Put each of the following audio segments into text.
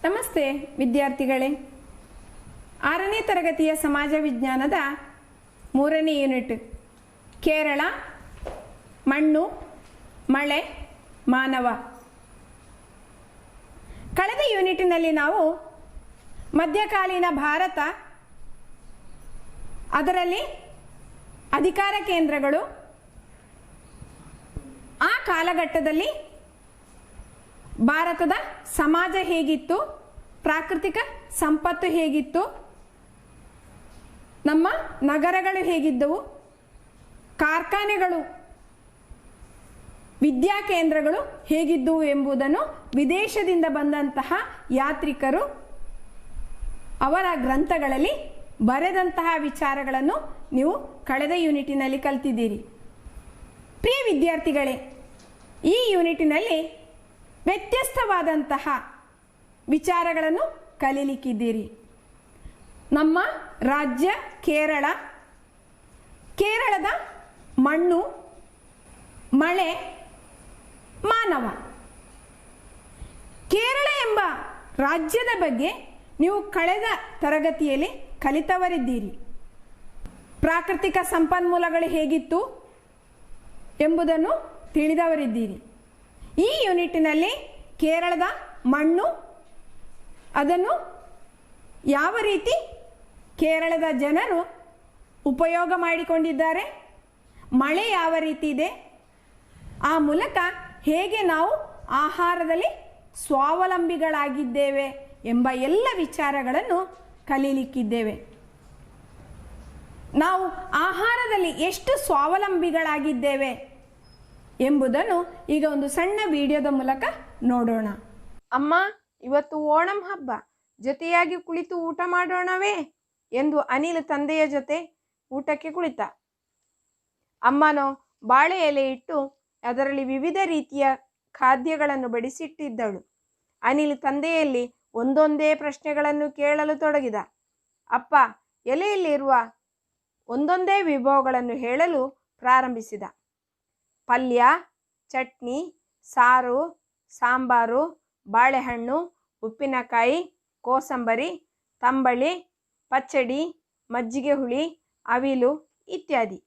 ನಮಸ್ತೆ ವಿದ್ಯಾರ್ಥಿಗಳೇ, 6ನೇ ತರಗತಿಯ ಸಮಾಜ ವಿಜ್ಞಾನದ 3ನೇ ಯೂನಿಟ್ ಕೇರಳ ಮಣ್ಣು ಮಳೆ ಮಾನವ. ಕಳೆದ ಯೂನಿಟಿನಲ್ಲಿ ನಾವು ಮಧ್ಯಕಾಲೀನ ಭಾರತ, ಅದರಲ್ಲಿ ಅಧಿಕಾರ ಕೇಂದ್ರಗಳು, ಆ ಕಾಲಘಟ್ಟದಲ್ಲಿ ಭಾರತದ ಸಮಾಜ ಹೇಗಿತ್ತು, ಪ್ರಾಕೃತಿಕ ಸಂಪತ್ತು ಹೇಗಿತ್ತು, ನಮ್ಮ ನಗರಗಳು ಹೇಗಿದ್ದವು, ಕಾರ್ಖಾನೆಗಳು, ವಿದ್ಯಾ ಕೇಂದ್ರಗಳು ಹೇಗಿದ್ದವು ಎಂಬುದನ್ನು ವಿದೇಶದಿಂದ ಬಂದಂತಹ ಯಾತ್ರಿಕರು ಅವರ ಗ್ರಂಥಗಳಲ್ಲಿ ಬರೆದಂತಹ ವಿಚಾರಗಳನ್ನು ನೀವು ಕಳೆದ ಯೂನಿಟಿನಲ್ಲಿ ಕಲಿತಿದ್ದೀರಿ. ಪ್ರಿಯ ವಿದ್ಯಾರ್ಥಿಗಳೇ, ಈ ಯೂನಿಟಿನಲ್ಲಿ ವ್ಯತ್ಯಸ್ತವಾದಂತಹ ವಿಚಾರಗಳನ್ನು ಕಲೀಲಿಕ್ಕಿದ್ದೀರಿ. ನಮ್ಮ ರಾಜ್ಯ ಕೇರಳ, ಕೇರಳದ ಮಣ್ಣು ಮಳೆ ಮಾನವ. ಕೇರಳ ಎಂಬ ರಾಜ್ಯದ ಬಗ್ಗೆ ನೀವು ಕಳೆದ ತರಗತಿಯಲ್ಲಿ ಕಲಿತವರಿದ್ದೀರಿ. ಪ್ರಾಕೃತಿಕ ಸಂಪನ್ಮೂಲಗಳು ಹೇಗಿತ್ತು ಎಂಬುದನ್ನು ತಿಳಿದವರಿದ್ದೀರಿ. ಈ ಯೂನಿಟಿನಲ್ಲಿ ಕೇರಳದ ಮಣ್ಣು, ಅದನ್ನು ಯಾವ ರೀತಿ ಕೇರಳದ ಜನರು ಉಪಯೋಗ ಮಾಡಿಕೊಂಡಿದ್ದಾರೆ, ಮಳೆ ಯಾವ ರೀತಿ ಇದೆ, ಆ ಮೂಲಕ ಹೇಗೆ ನಾವು ಆಹಾರದಲ್ಲಿ ಸ್ವಾವಲಂಬಿಗಳಾಗಿದ್ದೇವೆ ಎಂಬ ಎಲ್ಲ ವಿಚಾರಗಳನ್ನು ಕಲೀಲಿಕ್ಕಿದ್ದೇವೆ. ನಾವು ಆಹಾರದಲ್ಲಿ ಎಷ್ಟು ಸ್ವಾವಲಂಬಿಗಳಾಗಿದ್ದೇವೆ ಎಂಬುದನ್ನು ಈಗ ಒಂದು ಸಣ್ಣ ವಿಡಿಯೋದ ಮೂಲಕ ನೋಡೋಣ. ಅಮ್ಮ, ಇವತ್ತು ಓಣಂ ಹಬ್ಬ, ಜೊತೆಯಾಗಿ ಕುಳಿತು ಊಟ ಮಾಡೋಣವೇ ಎಂದು ಅನಿಲ್ ತಂದೆಯ ಜೊತೆ ಊಟಕ್ಕೆ ಕುಳಿತ. ಅಮ್ಮನೋ ಬಾಳೆ ಎಲೆ ಇಟ್ಟು ಅದರಲ್ಲಿ ವಿವಿಧ ರೀತಿಯ ಖಾದ್ಯಗಳನ್ನು ಬಡಿಸಿಟ್ಟಿದ್ದಳು. ಅನಿಲ್ ತಂದೆಯಲ್ಲಿ ಒಂದೊಂದೇ ಪ್ರಶ್ನೆಗಳನ್ನು ಕೇಳಲು ತೊಡಗಿದ. ಅಪ್ಪ ಎಲೆಯಲ್ಲಿರುವ ಒಂದೊಂದೇ ವಿಭವಗಳನ್ನು ಹೇಳಲು ಪ್ರಾರಂಭಿಸಿದ. ಪಲ್ಯ, ಚಟ್ನಿ, ಸಾರು, ಸಾಂಬಾರು, ಬಾಳೆಹಣ್ಣು, ಉಪ್ಪಿನಕಾಯಿ, ಕೋಸಂಬರಿ, ತಂಬಳಿ, ಪಚ್ಚಡಿ, ಮಜ್ಜಿಗೆ ಹುಳಿ, ಅವಿಲು ಇತ್ಯಾದಿ.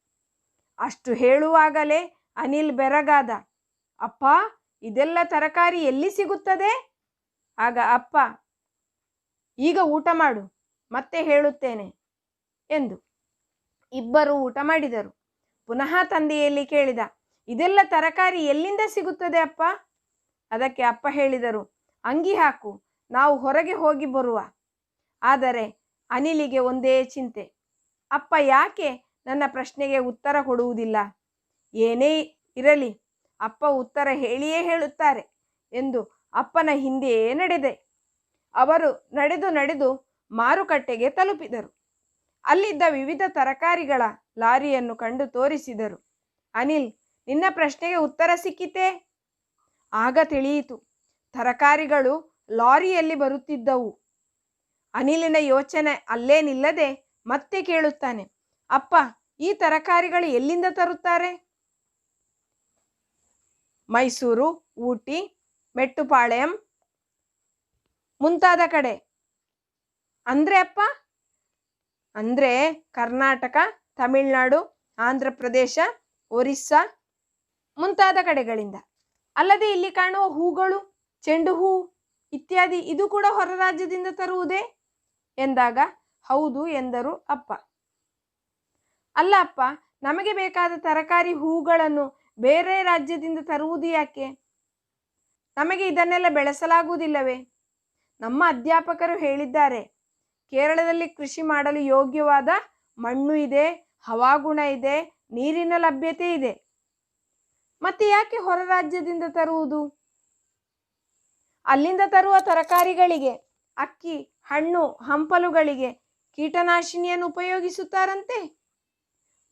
ಅಷ್ಟು ಹೇಳುವಾಗಲೇ ಅನಿಲ್ ಬೆರಗಾದ. ಅಪ್ಪ, ಇದೆಲ್ಲ ತರಕಾರಿ ಎಲ್ಲಿ ಸಿಗುತ್ತದೆ? ಆಗ ಅಪ್ಪ, ಈಗ ಊಟ ಮಾಡು, ಮತ್ತೆ ಹೇಳುತ್ತೇನೆ ಎಂದು. ಇಬ್ಬರು ಊಟ ಮಾಡಿದರು. ಪುನಃ ತಂದೆಯಲ್ಲಿ ಕೇಳಿದ, ಇದೆಲ್ಲ ತರಕಾರಿ ಎಲ್ಲಿಂದ ಸಿಗುತ್ತದೆ ಅಪ್ಪ? ಅದಕ್ಕೆ ಅಪ್ಪ ಹೇಳಿದರು, ಅಂಗಿ ಹಾಕು, ನಾವು ಹೊರಗೆ ಹೋಗಿ ಬರುವ. ಆದರೆ ಅನಿಲಿಗೆ ಒಂದೇ ಚಿಂತೆ. ಅಪ್ಪ ಯಾಕೆ ನನ್ನ ಪ್ರಶ್ನೆಗೆ ಉತ್ತರ ಕೊಡುವುದಿಲ್ಲ? ಏನೇ ಇರಲಿ, ಅಪ್ಪ ಉತ್ತರ ಹೇಳಿಯೇ ಹೇಳುತ್ತಾರೆ ಎಂದು ಅಪ್ಪನ ಹಿಂದೆಯೇ ನಡೆದೆ. ಅವರು ನಡೆದು ಮಾರುಕಟ್ಟೆಗೆ ತಲುಪಿದರು. ಅಲ್ಲಿದ್ದ ವಿವಿಧ ತರಕಾರಿಗಳ ಲಾರಿಯನ್ನು ಕಂಡು ತೋರಿಸಿದರು. ಅನಿಲ್, ನಿನ್ನ ಪ್ರಶ್ನೆಗೆ ಉತ್ತರ ಸಿಕ್ಕಿತೇ? ಆಗ ತಿಳಿಯಿತು, ತರಕಾರಿಗಳು ಲಾರಿಯಲ್ಲಿ ಬರುತ್ತಿದ್ದವು. ಅನಿಲಿನ ಯೋಚನೆ ಅಲ್ಲೇ ನಿಲ್ಲದೆ ಮತ್ತೆ ಕೇಳುತ್ತಾನೆ, ಅಪ್ಪ, ಈ ತರಕಾರಿಗಳು ಎಲ್ಲಿಂದ ತರುತ್ತಾರೆ? ಮೈಸೂರು, ಊಟಿ, ಮೆಟ್ಟುಪಾಳ್ಯಂ ಮುಂತಾದ ಕಡೆ. ಅಂದ್ರೆ ಅಪ್ಪ? ಅಂದ್ರೆ ಕರ್ನಾಟಕ, ತಮಿಳುನಾಡು, ಆಂಧ್ರ ಪ್ರದೇಶ, ಒರಿಸ್ಸಾ ಮುಂತಾದ ಕಡೆಗಳಿಂದ. ಅಲ್ಲದೆ ಇಲ್ಲಿ ಕಾಣುವ ಹೂಗಳು, ಚೆಂಡು ಹೂ ಇತ್ಯಾದಿ ಇದು ಕೂಡ ಹೊರ ರಾಜ್ಯದಿಂದ ತರುವುದೇ ಎಂದಾಗ ಹೌದು ಎಂದರು ಅಪ್ಪ. ಅಲ್ಲ ಅಪ್ಪ, ನಮಗೆ ಬೇಕಾದ ತರಕಾರಿ ಹೂಗಳನ್ನು ಬೇರೆ ರಾಜ್ಯದಿಂದ ತರುವುದು ಯಾಕೆ? ನಮಗೆ ಇದನ್ನೆಲ್ಲ ಬೆಳೆಸಲಾಗುವುದಿಲ್ಲವೇ? ನಮ್ಮ ಅಧ್ಯಾಪಕರು ಹೇಳಿದ್ದಾರೆ, ಕೇರಳದಲ್ಲಿ ಕೃಷಿ ಮಾಡಲು ಯೋಗ್ಯವಾದ ಮಣ್ಣು ಇದೆ, ಹವಾಗುಣ ಇದೆ, ನೀರಿನ ಲಭ್ಯತೆ ಇದೆ. ಮತ್ತೆ ಯಾಕೆ ಹೊರ ರಾಜ್ಯದಿಂದ ತರುವುದು? ಅಲ್ಲಿಂದ ತರುವ ತರಕಾರಿಗಳಿಗೆ, ಅಕ್ಕಿ, ಹಣ್ಣು, ಹಂಪಲುಗಳಿಗೆ ಕೀಟನಾಶಿನಿಯನ್ನು ಉಪಯೋಗಿಸುತ್ತಾರಂತೆ.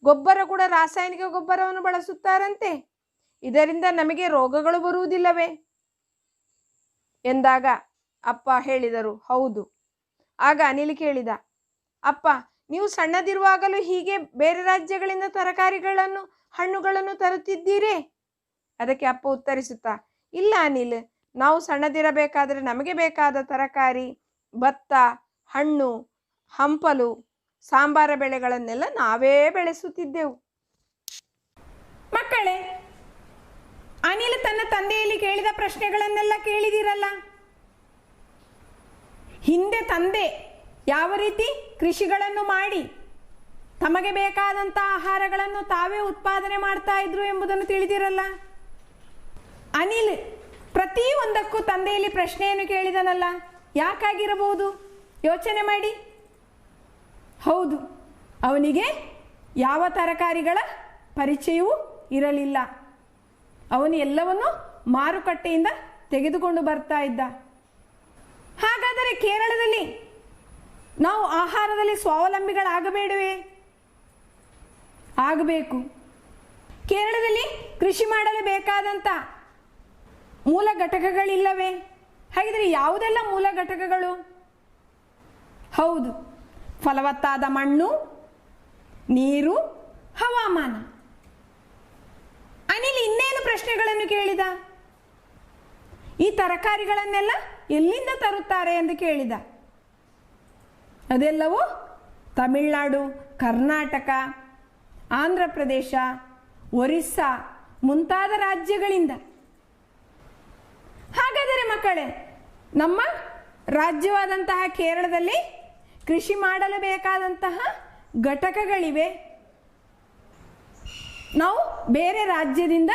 ಗೊಬ್ಬರ ಕೂಡ ರಾಸಾಯನಿಕ ಗೊಬ್ಬರವನ್ನು ಬಳಸುತ್ತಾರಂತೆ. ಇದರಿಂದ ನಮಗೆ ರೋಗಗಳು ಬರುವುದಿಲ್ಲವೇ ಎಂದಾಗ ಅಪ್ಪ ಹೇಳಿದರು, ಹೌದು. ಆಗ ಅನಿಲ್ ಕೇಳಿದ, ಅಪ್ಪ, ನೀವು ಸಣ್ಣದಿರುವಾಗಲೂ ಹೀಗೆ ಬೇರೆ ರಾಜ್ಯಗಳಿಂದ ತರಕಾರಿಗಳನ್ನು, ಹಣ್ಣುಗಳನ್ನು ತರುತ್ತಿದ್ದೀರೇ? ಅದಕ್ಕೆ ಅಪ್ಪ ಉತ್ತರಿಸುತ್ತಾ, ಇಲ್ಲ ಅನಿಲ್, ನಾವು ಸಣ್ಣದಿರಬೇಕಾದರೆ ನಮಗೆ ಬೇಕಾದ ತರಕಾರಿ, ಭತ್ತ, ಹಣ್ಣು, ಹಂಪಲು, ಸಾಂಬಾರ ಬೆಳೆಗಳನ್ನೆಲ್ಲ ನಾವೇ ಬೆಳೆಸುತ್ತಿದ್ದೆವು. ಮಕ್ಕಳೇ, ಅನಿಲ್ ತನ್ನ ತಂದೆಯಲ್ಲಿ ಕೇಳಿದ ಪ್ರಶ್ನೆಗಳನ್ನೆಲ್ಲ ಕೇಳಿದಿರಲ್ಲ. ಹಿಂದೆ ತಂದೆ ಯಾವ ರೀತಿ ಕೃಷಿಗಳನ್ನು ಮಾಡಿ ತಮಗೆ ಬೇಕಾದಂಥ ಆಹಾರಗಳನ್ನು ತಾವೇ ಉತ್ಪಾದನೆ ಮಾಡ್ತಾ ಇದ್ರು ಎಂಬುದನ್ನು ತಿಳಿದಿರಲ್ಲ. ಅನಿಲ್ ಪ್ರತಿಯೊಂದಕ್ಕೂ ತಂದೆಯಲ್ಲಿ ಪ್ರಶ್ನೆಯನ್ನು ಕೇಳಿದನಲ್ಲ, ಯಾಕಾಗಿರಬಹುದು? ಯೋಚನೆ ಮಾಡಿ. ಹೌದು, ಅವನಿಗೆ ಯಾವ ತರಕಾರಿಗಳ ಪರಿಚಯವೂ ಇರಲಿಲ್ಲ. ಅವನು ಎಲ್ಲವನ್ನು ಮಾರುಕಟ್ಟೆಯಿಂದ ತೆಗೆದುಕೊಂಡು ಬರ್ತಾ ಇದ್ದ. ಹಾಗಾದರೆ ಕೇರಳದಲ್ಲಿ ನಾವು ಆಹಾರದಲ್ಲಿ ಸ್ವಾವಲಂಬಿಗಳಾಗಬೇಡವೇ? ಆಗಬೇಕು. ಕೇರಳದಲ್ಲಿ ಕೃಷಿ ಮಾಡಲು ಬೇಕಾದಂಥ ಮೂಲ ಘಟಕಗಳಿಲ್ಲವೇ? ಹಾಗಿದ್ರೆ ಯಾವುದೆಲ್ಲ ಮೂಲ ಘಟಕಗಳು? ಹೌದು, ಫಲವತ್ತಾದ ಮಣ್ಣು, ನೀರು, ಹವಾಮಾನ. ಅನಿಲ್ ಇನ್ನೇನು ಪ್ರಶ್ನೆಗಳನ್ನು ಕೇಳಿದ? ಈ ತರಕಾರಿಗಳನ್ನೆಲ್ಲ ಎಲ್ಲಿಂದ ತರುತ್ತಾರೆ ಎಂದು ಕೇಳಿದ. ಅದೆಲ್ಲವೂ ತಮಿಳುನಾಡು, ಕರ್ನಾಟಕ, ಆಂಧ್ರ ಪ್ರದೇಶ, ಒರಿಸ್ಸಾ ಮುಂತಾದ ರಾಜ್ಯಗಳಿಂದ. ಹಾಗಾದರೆ ಮಕ್ಕಳೇ, ನಮ್ಮ ರಾಜ್ಯವಾದಂತಹ ಕೇರಳದಲ್ಲಿ ಕೃಷಿ ಮಾಡಲು ಬೇಕಾದಂತಹ ಘಟಕಗಳಿವೆ. ನಾವು ಬೇರೆ ರಾಜ್ಯದಿಂದ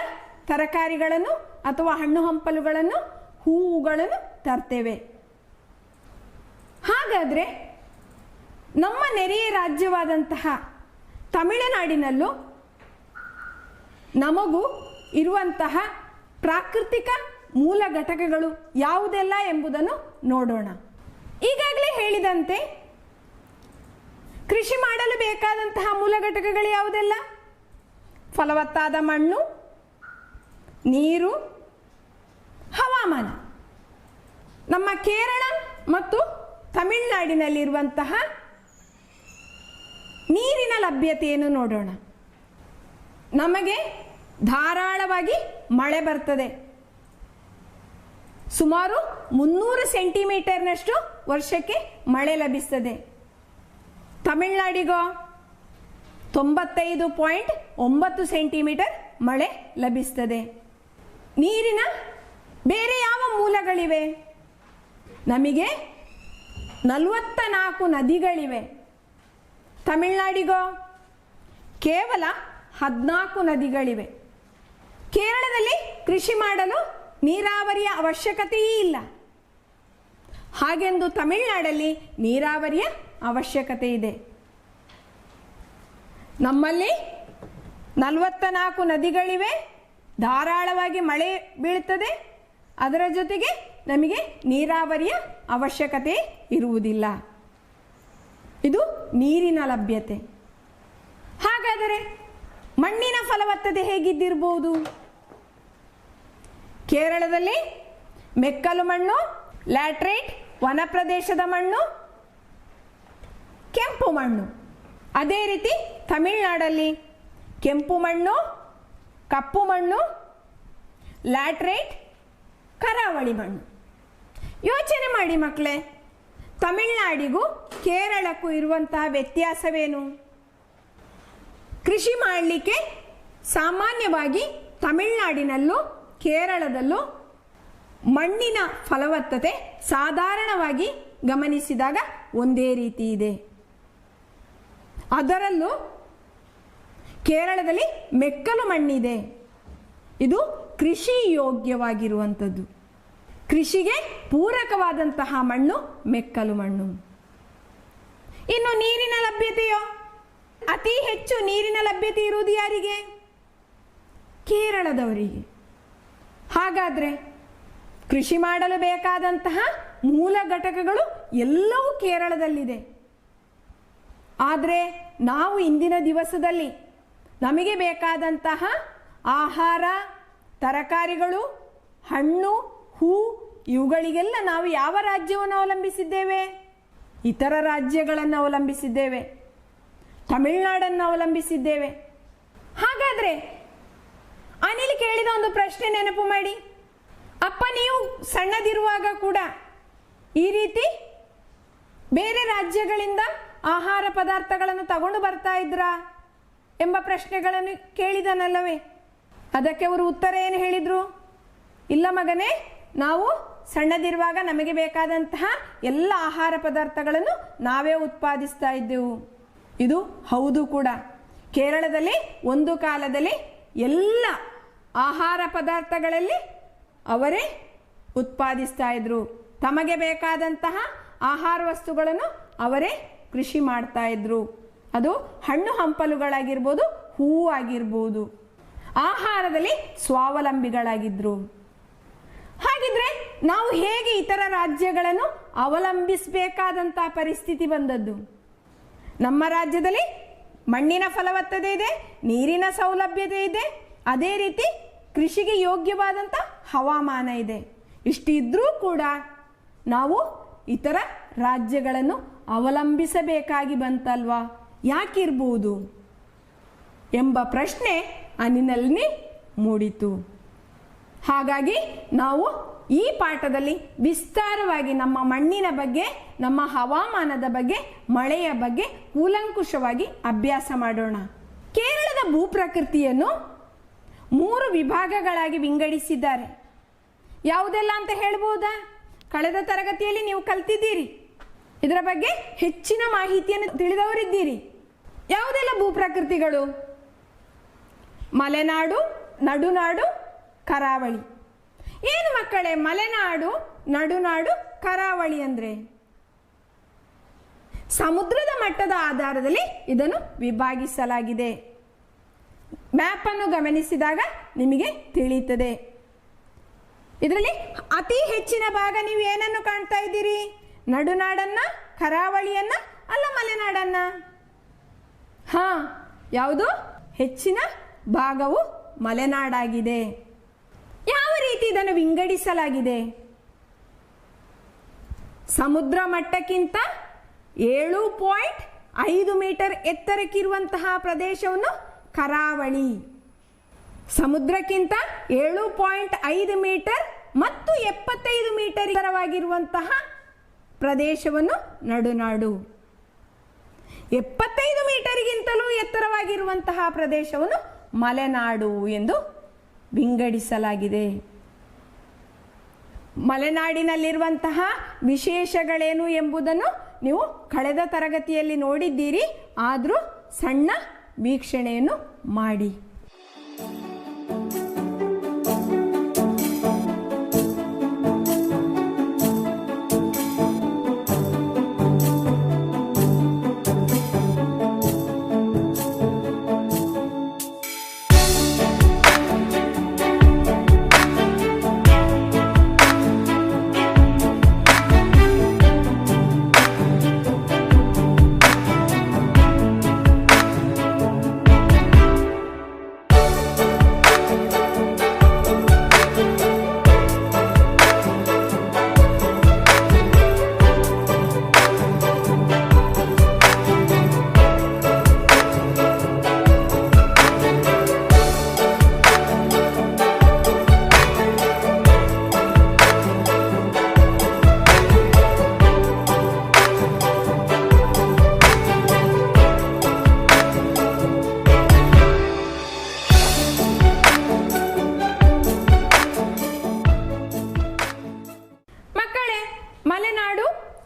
ತರಕಾರಿಗಳನ್ನು ಅಥವಾ ಹಣ್ಣು ಹಂಪಲುಗಳನ್ನು, ಹೂವುಗಳನ್ನು ತರ್ತೇವೆ. ಹಾಗಾದರೆ ನಮ್ಮ ನೆರೆಯ ರಾಜ್ಯವಾದಂತಹ ತಮಿಳುನಾಡಿನಲ್ಲೂ ನಮಗೂ ಇರುವಂತಹ ಪ್ರಾಕೃತಿಕ ಮೂಲ ಘಟಕಗಳು ಯಾವುದೆಲ್ಲ ಎಂಬುದನ್ನು ನೋಡೋಣ. ಈಗಾಗಲೇ ಹೇಳಿದಂತೆ ಕೃಷಿ ಮಾಡಲು ಬೇಕಾದಂತಹ ಮೂಲ ಘಟಕಗಳು ಯಾವುದೆಲ್ಲ? ಫಲವತ್ತಾದ ಮಣ್ಣು, ನೀರು, ಹವಾಮಾನ. ನಮ್ಮ ಕೇರಳ ಮತ್ತು ತಮಿಳುನಾಡಿನಲ್ಲಿರುವಂತಹ ನೀರಿನ ಲಭ್ಯತೆಯನ್ನು ನೋಡೋಣ. ನಮಗೆ ಧಾರಾಳವಾಗಿ ಮಳೆ ಬರ್ತದೆ. ಸುಮಾರು 300 ಸೆಂಟಿಮೀಟರ್ನಷ್ಟು ವರ್ಷಕ್ಕೆ ಮಳೆ ಲಭಿಸ್ತದೆ. ತಮಿಳುನಾಡಿಗೋ 95.9 ಸೆಂಟಿಮೀಟರ್ ಮಳೆ ಲಭಿಸ್ತದೆ. ನೀರಿನ ಬೇರೆ ಯಾವ ಮೂಲಗಳಿವೆ? ನಮಗೆ 44 ನದಿಗಳಿವೆ. ತಮಿಳುನಾಡಿಗೋ ಕೇವಲ 14 ನದಿಗಳಿವೆ. ಕೇರಳದಲ್ಲಿ ಕೃಷಿ ಮಾಡಲು ನೀರಾವರಿಯ ಅವಶ್ಯಕತೆಯೇ ಇಲ್ಲ. ಹಾಗೆಂದು ತಮಿಳುನಾಡಲ್ಲಿ ನೀರಾವರಿಯ ಅವಶ್ಯಕತೆ ಇದೆ. ನಮ್ಮಲ್ಲಿ 44 ನದಿಗಳಿವೆ, ಧಾರಾಳವಾಗಿ ಮಳೆ ಬೀಳುತ್ತದೆ. ಅದರ ಜೊತೆಗೆ ನಮಗೆ ನೀರಾವರಿಯ ಅವಶ್ಯಕತೆ ಇರುವುದಿಲ್ಲ. ಇದು ನೀರಿನ ಲಭ್ಯತೆ. ಹಾಗಾದರೆ ಮಣ್ಣಿನ ಫಲವತ್ತತೆ ಹೇಗಿದ್ದಿರಬಹುದು? ಕೇರಳದಲ್ಲಿ ಮೆಕ್ಕಲು ಮಣ್ಣು, ಲ್ಯಾಟ್ರೈಟ್, ವನ ಪ್ರದೇಶದ ಮಣ್ಣು, ಕೆಂಪು ಮಣ್ಣು. ಅದೇ ರೀತಿ ತಮಿಳುನಾಡಲ್ಲಿ ಕೆಂಪು ಮಣ್ಣು, ಕಪ್ಪು ಮಣ್ಣು, ಲ್ಯಾಟ್ರೈಟ್, ಕರಾವಳಿ ಮಣ್ಣು. ಯೋಚನೆ ಮಾಡಿ ಮಕ್ಕಳೇ, ತಮಿಳುನಾಡಿಗೂ ಕೇರಳಕ್ಕೂ ಇರುವಂತಹ ವ್ಯತ್ಯಾಸವೇನು? ಕೃಷಿ ಮಾಡಲಿಕ್ಕೆ ಸಾಮಾನ್ಯವಾಗಿ ತಮಿಳುನಾಡಿನಲ್ಲೂ ಕೇರಳದಲ್ಲೂ ಮಣ್ಣಿನ ಫಲವತ್ತತೆ ಸಾಧಾರಣವಾಗಿ ಗಮನಿಸಿದಾಗ ಒಂದೇ ರೀತಿ ಇದೆ. ಅದರಲ್ಲೂ ಕೇರಳದಲ್ಲಿ ಮೆಕ್ಕಲು ಮಣ್ಣಿದೆ. ಇದು ಕೃಷಿ ಯೋಗ್ಯವಾಗಿರುವಂಥದ್ದು. ಕೃಷಿಗೆ ಪೂರಕವಾದಂತಹ ಮಣ್ಣು ಮೆಕ್ಕಲು ಮಣ್ಣು. ಇನ್ನು ನೀರಿನ ಲಭ್ಯತೆಯೋ? ಅತಿ ಹೆಚ್ಚು ನೀರಿನ ಲಭ್ಯತೆ ಇರುವುದು ಯಾರಿಗೆ? ಕೇರಳದವರಿಗೆ. ಹಾಗಾದರೆ ಕೃಷಿ ಮಾಡಲು ಬೇಕಾದಂತಹ ಮೂಲ ಘಟಕಗಳು ಎಲ್ಲವೂ ಕೇರಳದಲ್ಲಿದೆ. ಆದರೆ ನಾವು ಇಂದಿನ ದಿವಸದಲ್ಲಿ ನಮಗೆ ಬೇಕಾದಂತಹ ಆಹಾರ, ತರಕಾರಿಗಳು, ಹಣ್ಣು, ಹೂ ಇವುಗಳಿಗೆಲ್ಲ ನಾವು ಯಾವ ರಾಜ್ಯವನ್ನು ಅವಲಂಬಿಸಿದ್ದೇವೆ? ಇತರ ರಾಜ್ಯಗಳನ್ನು ಅವಲಂಬಿಸಿದ್ದೇವೆ. ತಮಿಳುನಾಡನ್ನು ಅವಲಂಬಿಸಿದ್ದೇವೆ. ಹಾಗಾದರೆ ಅನಿಲ್ ಕೇಳಿದ ಒಂದು ಪ್ರಶ್ನೆ ನೆನಪು ಮಾಡಿ. ಅಪ್ಪ, ನೀವು ಸಣ್ಣದಿರುವಾಗ ಕೂಡ ಈ ರೀತಿ ಬೇರೆ ರಾಜ್ಯಗಳಿಂದ ಆಹಾರ ಪದಾರ್ಥಗಳನ್ನು ತಗೊಂಡು ಬರ್ತಾ ಇದ್ರಾ ಎಂಬ ಪ್ರಶ್ನೆಗಳನ್ನು ಕೇಳಿದನಲ್ಲವೇ? ಅದಕ್ಕೆ ಅವರು ಉತ್ತರ ಏನು ಹೇಳಿದರು? ಇಲ್ಲ ಮಗನೇ, ನಾವು ಸಣ್ಣದಿರುವಾಗ ನಮಗೆ ಬೇಕಾದಂತಹ ಎಲ್ಲ ಆಹಾರ ಪದಾರ್ಥಗಳನ್ನು ನಾವೇ ಉತ್ಪಾದಿಸ್ತಾ ಇದ್ದೆವು. ಇದು ಹೌದು ಕೂಡ. ಕೇರಳದಲ್ಲಿ ಒಂದು ಕಾಲದಲ್ಲಿ ಎಲ್ಲ ಆಹಾರ ಪದಾರ್ಥಗಳಲ್ಲಿ ಅವರೇ ಉತ್ಪಾದಿಸ್ತಾ ಇದ್ರು. ತಮಗೆ ಬೇಕಾದಂತಹ ಆಹಾರ ವಸ್ತುಗಳನ್ನು ಅವರೇ ಕೃಷಿ ಮಾಡ್ತಾ ಇದ್ರು. ಅದು ಹಣ್ಣು ಹಂಪಲುಗಳಾಗಿರ್ಬೋದು, ಹೂವು ಆಗಿರ್ಬೋದು. ಆಹಾರದಲ್ಲಿ ಸ್ವಾವಲಂಬಿಗಳಾಗಿದ್ರು. ಹಾಗಿದ್ರೆ ನಾವು ಹೇಗೆ ಇತರ ರಾಜ್ಯಗಳನ್ನು ಅವಲಂಬಿಸಬೇಕಾದಂತಹ ಪರಿಸ್ಥಿತಿ ಬಂದದ್ದು? ನಮ್ಮ ರಾಜ್ಯದಲ್ಲಿ ಮಣ್ಣಿನ ಫಲವತ್ತತೆ ಇದೆ, ನೀರಿನ ಸೌಲಭ್ಯತೆ ಇದೆ, ಅದೇ ರೀತಿ ಕೃಷಿಗೆ ಯೋಗ್ಯವಾದಂಥ ಹವಾಮಾನ ಇದೆ. ಇಷ್ಟಿದ್ರೂ ಕೂಡ ನಾವು ಇತರ ರಾಜ್ಯಗಳನ್ನು ಅವಲಂಬಿಸಬೇಕಾಗಿ ಬಂತಲ್ವಾ? ಯಾಕಿರ್ಬೋದು ಎಂಬ ಪ್ರಶ್ನೆ ಅನಿನಲ್ಲಿ ಮೂಡಿತು. ಹಾಗಾಗಿ ನಾವು ಈ ಪಾಠದಲ್ಲಿ ವಿಸ್ತಾರವಾಗಿ ನಮ್ಮ ಮಣ್ಣಿನ ಬಗ್ಗೆ, ನಮ್ಮ ಹವಾಮಾನದ ಬಗ್ಗೆ, ಮಳೆಯ ಬಗ್ಗೆ ಕೂಲಂಕುಷವಾಗಿ ಅಭ್ಯಾಸ ಮಾಡೋಣ. ಕೇರಳದ ಭೂಪ್ರಕೃತಿಯನ್ನು 3 ವಿಭಾಗಗಳಾಗಿ ವಿಂಗಡಿಸಿದ್ದಾರೆ. ಯಾವುದೆಲ್ಲ ಅಂತ ಹೇಳ್ಬೋದಾ? ಕಳೆದ ತರಗತಿಯಲ್ಲಿ ನೀವು ಕಲ್ತಿದ್ದೀರಿ. ಇದರ ಬಗ್ಗೆ ಹೆಚ್ಚಿನ ಮಾಹಿತಿಯನ್ನು ತಿಳಿದವರಿದ್ದೀರಿ. ಯಾವುದೆಲ್ಲ ಭೂಪ್ರಕೃತಿಗಳು? ಮಲೆನಾಡು, ನಡುನಾಡು, ಕರಾವಳಿ. ಏನು ಮಕ್ಕಳೇ ಮಲೆನಾಡು, ನಡುನಾಡು, ಕರಾವಳಿ ಅಂದರೆ? ಸಮುದ್ರದ ಮಟ್ಟದ ಆಧಾರದಲ್ಲಿ ಇದನ್ನು ವಿಭಾಗಿಸಲಾಗಿದೆ. ಮ್ಯಾಪ್ ಅನ್ನು ಗಮನಿಸಿದಾಗ ನಿಮಗೆ ತಿಳಿಯುತ್ತದೆ. ಇದರಲ್ಲಿ ಅತಿ ಹೆಚ್ಚಿನ ಭಾಗ ನೀವು ಏನನ್ನು ಕಾಣ್ತಾ ಇದ್ದೀರಿ? ನಡುನಾಡನ್ನ, ಕರಾವಳಿಯನ್ನ, ಅಲ್ಲ ಮಲೆನಾಡನ್ನ? ಹಾ, ಯಾವುದು? ಹೆಚ್ಚಿನ ಭಾಗವು ಮಲೆನಾಡಾಗಿದೆ. ಯಾವ ರೀತಿ ಇದನ್ನು ವಿಂಗಡಿಸಲಾಗಿದೆ? ಸಮುದ್ರ ಮಟ್ಟಕ್ಕಿಂತ 7.5 ಮೀಟರ್ ಎತ್ತರಕ್ಕಿರುವಂತಹ ಪ್ರದೇಶವನ್ನು ಕರಾವಳಿ, ಸಮುದ್ರಕ್ಕಿಂತ 7.5 ಮೀಟರ್ ಮತ್ತು 75 ಮೀಟರ್ ಎತ್ತರವಾಗಿರುವಂತಹ ಪ್ರದೇಶವನ್ನು ನಡುನಾಡು, 75 ಮೀಟರ್ಗಿಂತಲೂ ಎತ್ತರವಾಗಿರುವಂತಹ ಪ್ರದೇಶವನ್ನು ಮಲೆನಾಡು ಎಂದು ವಿಂಗಡಿಸಲಾಗಿದೆ. ಮಲೆನಾಡಿನಲ್ಲಿರುವಂತಹ ವಿಶೇಷಗಳೇನು ಎಂಬುದನ್ನು ನೀವು ಕಳೆದ ತರಗತಿಯಲ್ಲಿ ನೋಡಿದ್ದೀರಿ. ಆದರೂ ಸಣ್ಣ ವೀಕ್ಷಣೆಯನ್ನು ಮಾಡಿ.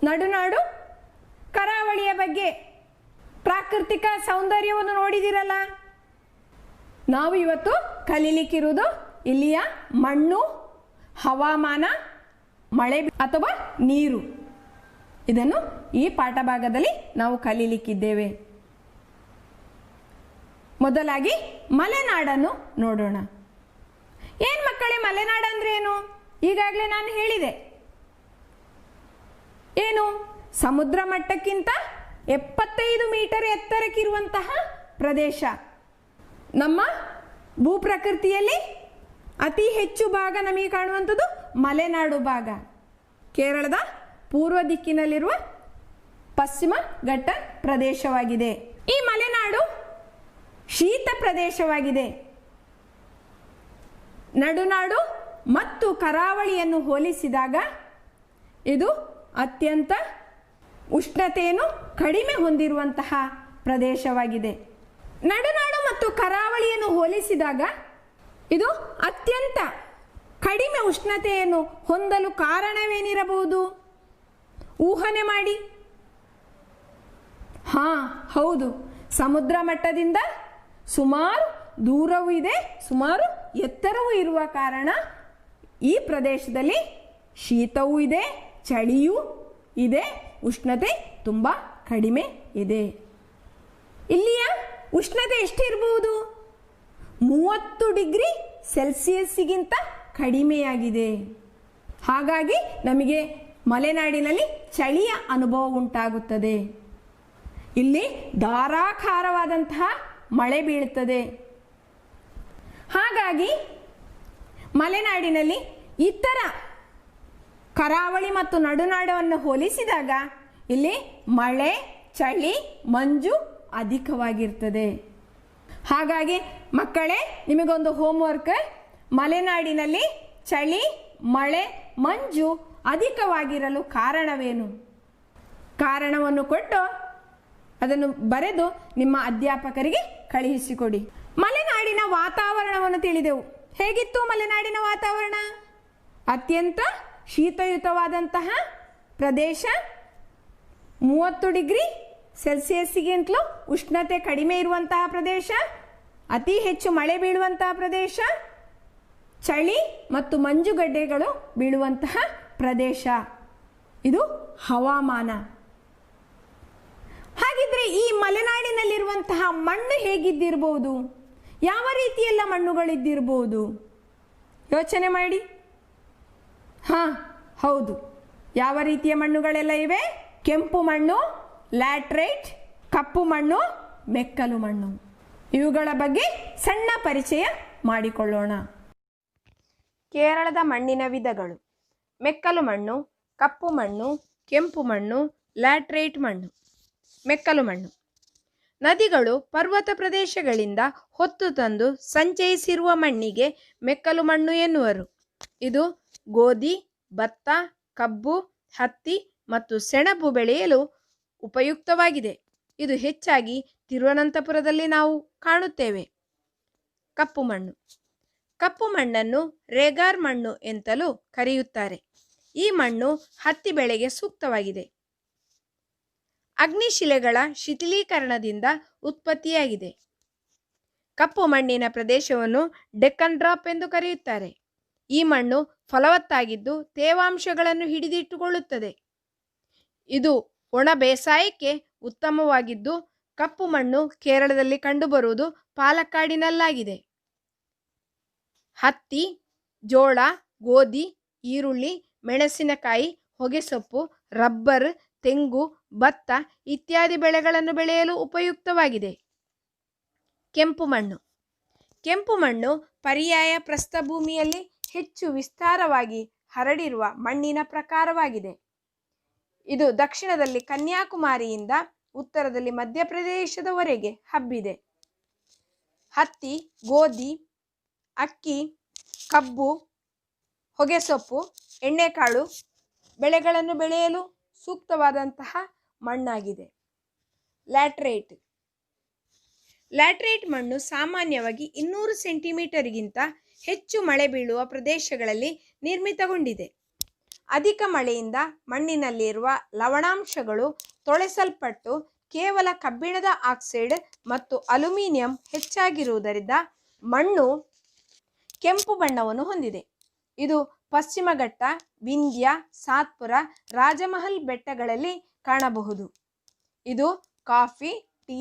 ನಡುನಾಡು ಕರಾವಳಿಯ ಬಗ್ಗೆ ಪ್ರಾಕೃತಿಕ ಸೌಂದರ್ಯವನ್ನು ನೋಡಿದಿರಲ್ಲ. ನಾವು ಇವತ್ತು ಕಲೀಲಿಕ್ಕಿರುವುದು ಇಲ್ಲಿಯ ಮಣ್ಣು, ಹವಾಮಾನ, ಮಳೆ ಅಥವಾ ನೀರು. ಇದನ್ನು ಈ ಪಾಠ ಭಾಗದಲ್ಲಿ ನಾವು ಕಲೀಲಿಕ್ಕಿದ್ದೇವೆ. ಮೊದಲಾಗಿ ಮಲೆನಾಡನ್ನು ನೋಡೋಣ. ಏನು ಮಕ್ಕಳೇ, ಮಲೆನಾಡು ಅಂದ್ರೆ ಏನು? ಈಗಾಗಲೇ ನಾನು ಹೇಳಿದೆ. ಏನು? ಸಮುದ್ರ ಮಟ್ಟಕ್ಕಿಂತ 75 ಮೀಟರ್ ಎತ್ತರಕ್ಕಿರುವಂತಹ ಪ್ರದೇಶ. ನಮ್ಮ ಭೂಪ್ರಕೃತಿಯಲ್ಲಿ ಅತಿ ಹೆಚ್ಚು ಭಾಗ ನಮಗೆ ಕಾಣುವಂಥದ್ದು ಮಲೆನಾಡು ಭಾಗ. ಕೇರಳದ ಪೂರ್ವ ದಿಕ್ಕಿನಲ್ಲಿರುವ ಪಶ್ಚಿಮ ಘಟ್ಟ ಪ್ರದೇಶವಾಗಿದೆ. ಈ ಮಲೆನಾಡು ಶೀತ ಪ್ರದೇಶವಾಗಿದೆ. ನಡುನಾಡು ಮತ್ತು ಕರಾವಳಿಯನ್ನು ಹೋಲಿಸಿದಾಗ ಇದು ಅತ್ಯಂತ ಉಷ್ಣತೆಯನ್ನು ಕಡಿಮೆ ಹೊಂದಿರುವಂತಹ ಪ್ರದೇಶವಾಗಿದೆ. ನಡುನಾಡು ಮತ್ತು ಕರಾವಳಿಯನ್ನು ಹೋಲಿಸಿದಾಗ ಇದು ಅತ್ಯಂತ ಕಡಿಮೆ ಉಷ್ಣತೆಯನ್ನು ಹೊಂದಲು ಕಾರಣವೇನಿರಬಹುದು? ಊಹನೆ ಮಾಡಿ. ಹೌದು, ಸಮುದ್ರ ಮಟ್ಟದಿಂದ ಸುಮಾರು ದೂರವೂ ಇದೆ, ಸುಮಾರು ಎತ್ತರವೂ ಇರುವ ಕಾರಣ ಈ ಪ್ರದೇಶದಲ್ಲಿ ಶೀತವೂ ಇದೆ, ಚಳಿಯೂ ಇದೆ, ಉಷ್ಣತೆ ತುಂಬ ಕಡಿಮೆ ಇದೆ. ಇಲ್ಲಿಯ ಉಷ್ಣತೆ ಎಷ್ಟಿರಬಹುದು? 30 ಡಿಗ್ರಿ ಸೆಲ್ಸಿಯಸ್ಗಿಂತ ಕಡಿಮೆಯಾಗಿದೆ. ಹಾಗಾಗಿ ನಮಗೆ ಮಲೆನಾಡಿನಲ್ಲಿ ಚಳಿಯ ಅನುಭವ ಉಂಟಾಗುತ್ತದೆ. ಇಲ್ಲಿ ಧಾರಾಕಾರವಾದಂತಹ ಮಳೆ ಬೀಳುತ್ತದೆ. ಹಾಗಾಗಿ ಮಲೆನಾಡಿನಲ್ಲಿ ಇತರ ಕರಾವಳಿ ಮತ್ತು ನಡುನಾಡನ್ನು ಹೋಲಿಸಿದಾಗ ಇಲ್ಲಿ ಮಳೆ, ಚಳಿ, ಮಂಜು ಅಧಿಕವಾಗಿರ್ತದೆ. ಹಾಗಾಗಿ ಮಕ್ಕಳೇ, ನಿಮಗೊಂದು ಹೋಮ್ವರ್ಕ್. ಮಲೆನಾಡಿನಲ್ಲಿ ಚಳಿ, ಮಳೆ, ಮಂಜು ಅಧಿಕವಾಗಿರಲು ಕಾರಣವೇನು? ಕಾರಣವನ್ನು ಕೊಟ್ಟು ಅದನ್ನು ಬರೆದು ನಿಮ್ಮ ಅಧ್ಯಾಪಕರಿಗೆ ಕಳುಹಿಸಿಕೊಡಿ. ಮಲೆನಾಡಿನ ವಾತಾವರಣವನ್ನು ತಿಳಿದೆವು. ಹೇಗಿತ್ತು ಮಲೆನಾಡಿನ ವಾತಾವರಣ? ಅತ್ಯಂತ ಶೀತಯುತವಾದಂತಹ ಪ್ರದೇಶ, 30 ಡಿಗ್ರಿ ಸೆಲ್ಸಿಯಸ್ಗಿಂತಲೂ ಉಷ್ಣತೆ ಕಡಿಮೆ ಇರುವಂತಹ ಪ್ರದೇಶ, ಅತಿ ಹೆಚ್ಚು ಮಳೆ ಬೀಳುವಂತಹ ಪ್ರದೇಶ, ಚಳಿ ಮತ್ತು ಮಂಜುಗಡ್ಡೆಗಳು ಬೀಳುವಂತಹ ಪ್ರದೇಶ. ಇದು ಹವಾಮಾನ. ಹಾಗಿದ್ರೆ ಈ ಮಲೆನಾಡಿನಲ್ಲಿರುವಂತಹ ಮಣ್ಣು ಹೇಗಿದ್ದಿರಬಹುದು? ಯಾವ ರೀತಿಯೆಲ್ಲ ಮಣ್ಣುಗಳಿದ್ದಿರಬಹುದು? ಯೋಚನೆ ಮಾಡಿ. ಹೌದು, ಯಾವ ರೀತಿಯ ಮಣ್ಣುಗಳೆಲ್ಲ ಇವೆ? ಕೆಂಪು ಮಣ್ಣು, ಲ್ಯಾಟ್ರೈಟ್, ಕಪ್ಪು ಮಣ್ಣು, ಮೆಕ್ಕಲು ಮಣ್ಣು. ಇವುಗಳ ಬಗ್ಗೆ ಸಣ್ಣ ಪರಿಚಯ ಮಾಡಿಕೊಳ್ಳೋಣ. ಕೇರಳದ ಮಣ್ಣಿನ ವಿಧಗಳು: ಮೆಕ್ಕಲು ಮಣ್ಣು, ಕಪ್ಪು ಮಣ್ಣು, ಕೆಂಪು ಮಣ್ಣು, ಲ್ಯಾಟ್ರೈಟ್ ಮಣ್ಣು. ಮೆಕ್ಕಲು ಮಣ್ಣು ನದಿಗಳು, ಪರ್ವತ ಪ್ರದೇಶಗಳಿಂದ ಹೊತ್ತು ತಂದು ಸಂಚಯಿಸಿರುವ ಮಣ್ಣಿಗೆ ಮೆಕ್ಕಲು ಮಣ್ಣು ಎನ್ನುವರು. ಇದು ಗೋಧಿ, ಭತ್ತ, ಕಬ್ಬು, ಹತ್ತಿ ಮತ್ತು ಸೆಣಬು ಬೆಳೆಯಲು ಉಪಯುಕ್ತವಾಗಿದೆ. ಇದು ಹೆಚ್ಚಾಗಿ ತಿರುವನಂತಪುರದಲ್ಲಿ ನಾವು ಕಾಣುತ್ತೇವೆ. ಕಪ್ಪು ಮಣ್ಣು. ಕಪ್ಪು ಮಣ್ಣನ್ನು ರೇಗಾರ್ ಮಣ್ಣು ಎಂತಲೂ ಕರೆಯುತ್ತಾರೆ. ಈ ಮಣ್ಣು ಹತ್ತಿ ಬೆಳೆಗೆ ಸೂಕ್ತವಾಗಿದೆ. ಅಗ್ನಿಶಿಲೆಗಳ ಶಿಥಿಲೀಕರಣದಿಂದ ಉತ್ಪತ್ತಿಯಾಗಿದೆ. ಕಪ್ಪು ಮಣ್ಣಿನ ಪ್ರದೇಶವನ್ನು ಡೆಕ್ಕನ್ ಡ್ರಾಪ್ ಎಂದು ಕರೆಯುತ್ತಾರೆ. ಈ ಮಣ್ಣು ಫಲವತ್ತಾಗಿದ್ದು ತೇವಾಂಶಗಳನ್ನು ಹಿಡಿದಿಟ್ಟುಕೊಳ್ಳುತ್ತದೆ. ಇದು ಒಣ ಬೇಸಾಯಕ್ಕೆ ಉತ್ತಮವಾಗಿದ್ದು, ಕಪ್ಪು ಮಣ್ಣು ಕೇರಳದಲ್ಲಿ ಕಂಡುಬರುವುದು ಪಾಲಕ್ಕಾಡಿನಲ್ಲಾಗಿದೆ. ಹತ್ತಿ, ಜೋಳ, ಗೋಧಿ, ಈರುಳ್ಳಿ, ಮೆಣಸಿನಕಾಯಿ, ಹೊಗೆಸೊಪ್ಪು, ರಬ್ಬರ್, ತೆಂಗು, ಭತ್ತ ಇತ್ಯಾದಿ ಬೆಳೆಗಳನ್ನು ಬೆಳೆಯಲು ಉಪಯುಕ್ತವಾಗಿದೆ. ಕೆಂಪು ಮಣ್ಣು. ಕೆಂಪು ಮಣ್ಣು ಪರ್ಯಾಯ ಪ್ರಸ್ಥಭೂಮಿಯಲ್ಲಿ ಹೆಚ್ಚು ವಿಸ್ತಾರವಾಗಿ ಹರಡಿರುವ ಮಣ್ಣಿನ ಪ್ರಕಾರವಾಗಿದೆ. ಇದು ದಕ್ಷಿಣದಲ್ಲಿ ಕನ್ಯಾಕುಮಾರಿಯಿಂದ ಉತ್ತರದಲ್ಲಿ ಮಧ್ಯಪ್ರದೇಶದವರೆಗೆ ಹಬ್ಬಿದೆ. ಹತ್ತಿ, ಗೋಧಿ, ಅಕ್ಕಿ, ಕಬ್ಬು, ಹೊಗೆಸೊಪ್ಪು, ಎಣ್ಣೆಕಾಳು ಬೆಳೆಗಳನ್ನು ಬೆಳೆಯಲು ಸೂಕ್ತವಾದಂತಹ ಮಣ್ಣಾಗಿದೆ. ಲ್ಯಾಟ್ರೈಟ್. ಲ್ಯಾಟ್ರೈಟ್ ಮಣ್ಣು ಸಾಮಾನ್ಯವಾಗಿ 200 ಸೆಂಟಿಮೀಟರ್ಗಿಂತ ಹೆಚ್ಚು ಮಳೆ ಬೀಳುವ ಪ್ರದೇಶಗಳಲ್ಲಿ ನಿರ್ಮಿತಗೊಂಡಿದೆ. ಅಧಿಕ ಮಳೆಯಿಂದ ಮಣ್ಣಿನಲ್ಲಿರುವ ಲವಣಾಂಶಗಳು ತೊಳೆಸಲ್ಪಟ್ಟು ಕೇವಲ ಕಬ್ಬಿಣದ ಆಕ್ಸೈಡ್ ಮತ್ತು ಅಲ್ಯೂಮಿನಿಯಂ ಹೆಚ್ಚಾಗಿರುವುದರಿಂದ ಮಣ್ಣು ಕೆಂಪು ಬಣ್ಣವನ್ನು ಹೊಂದಿದೆ. ಇದು ಪಶ್ಚಿಮ ಘಟ್ಟ, ವಿಂಧ್ಯ, ಸಾತ್ಪುರ, ರಾಜಮಹಲ್ ಬೆಟ್ಟಗಳಲ್ಲಿ ಕಾಣಬಹುದು. ಇದು ಕಾಫಿ, ಟೀ,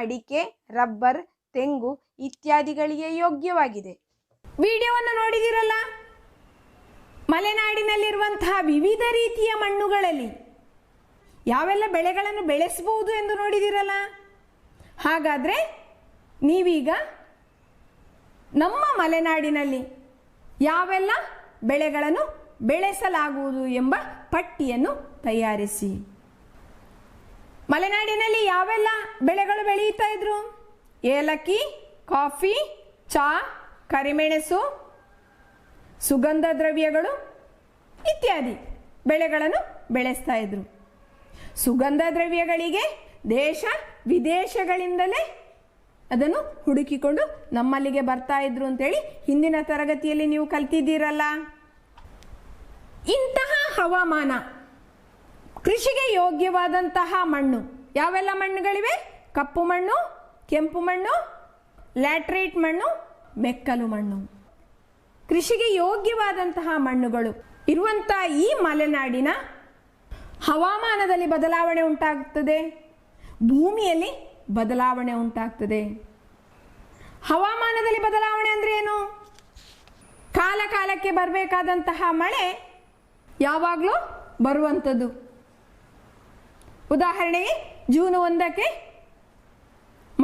ಅಡಿಕೆ, ರಬ್ಬರ್, ತೆಂಗು ಇತ್ಯಾದಿಗಳಿಗೆ ಯೋಗ್ಯವಾಗಿದೆ. ವಿಡಿಯೋವನ್ನು ನೋಡಿದಿರಲ್ಲ. ಮಲೆನಾಡಿನಲ್ಲಿರುವಂತಹ ವಿವಿಧ ರೀತಿಯ ಮಣ್ಣುಗಳಲ್ಲಿ ಯಾವೆಲ್ಲ ಬೆಳೆಗಳನ್ನು ಬೆಳೆಸಬಹುದು ಎಂದು ನೋಡಿದಿರಲ್ಲ. ಹಾಗಾದರೆ ನೀವೀಗ ನಮ್ಮ ಮಲೆನಾಡಿನಲ್ಲಿ ಯಾವೆಲ್ಲ ಬೆಳೆಗಳನ್ನು ಬೆಳೆಸಲಾಗುವುದು ಎಂಬ ಪಟ್ಟಿಯನ್ನು ತಯಾರಿಸಿ. ಮಲೆನಾಡಿನಲ್ಲಿ ಯಾವೆಲ್ಲ ಬೆಳೆಗಳು ಬೆಳೆಯುತ್ತಾ ಇದ್ರು? ಏಲಕ್ಕಿ, ಕಾಫಿ, ಚಾ, ಕರಿಮೆಣಸು, ಸುಗಂಧ ದ್ರವ್ಯಗಳು ಇತ್ಯಾದಿ ಬೆಳೆಗಳನ್ನು ಬೆಳೆಸ್ತಾ ಇದ್ರು. ಸುಗಂಧ ದ್ರವ್ಯಗಳಿಗೆ ದೇಶ ವಿದೇಶಗಳಿಂದಲೇ ಅದನ್ನು ಹುಡುಕಿಕೊಂಡು ನಮ್ಮಲ್ಲಿಗೆ ಬರ್ತಾ ಇದ್ರು ಅಂತೇಳಿ ಹಿಂದಿನ ತರಗತಿಯಲ್ಲಿ ನೀವು ಕಲ್ತಿದ್ದೀರಲ್ಲ. ಇಂತಹ ಹವಾಮಾನ, ಕೃಷಿಗೆ ಯೋಗ್ಯವಾದಂತಹ ಮಣ್ಣು ಯಾವೆಲ್ಲ ಮಣ್ಣುಗಳಿವೆ? ಕಪ್ಪು ಮಣ್ಣು, ಕೆಂಪು ಮಣ್ಣು, ಲ್ಯಾಟ್ರೈಟ್ ಮಣ್ಣು, ಮೆಕ್ಕಲು ಮಣ್ಣು. ಕೃಷಿಗೆ ಯೋಗ್ಯವಾದಂತಹ ಮಣ್ಣುಗಳು ಇರುವಂತಹ ಈ ಮಲೆನಾಡಿನ ಹವಾಮಾನದಲ್ಲಿ ಬದಲಾವಣೆ ಉಂಟಾಗುತ್ತದೆ, ಭೂಮಿಯಲ್ಲಿ ಬದಲಾವಣೆ ಉಂಟಾಗ್ತದೆ. ಹವಾಮಾನದಲ್ಲಿ ಬದಲಾವಣೆ ಅಂದರೆ ಏನು? ಕಾಲ ಕಾಲಕ್ಕೆ ಬರಬೇಕಾದಂತಹ ಮಳೆ ಯಾವಾಗಲೂ ಬರುವಂಥದ್ದು. ಉದಾಹರಣೆಗೆ ಜೂನ್ 1ಕ್ಕೆ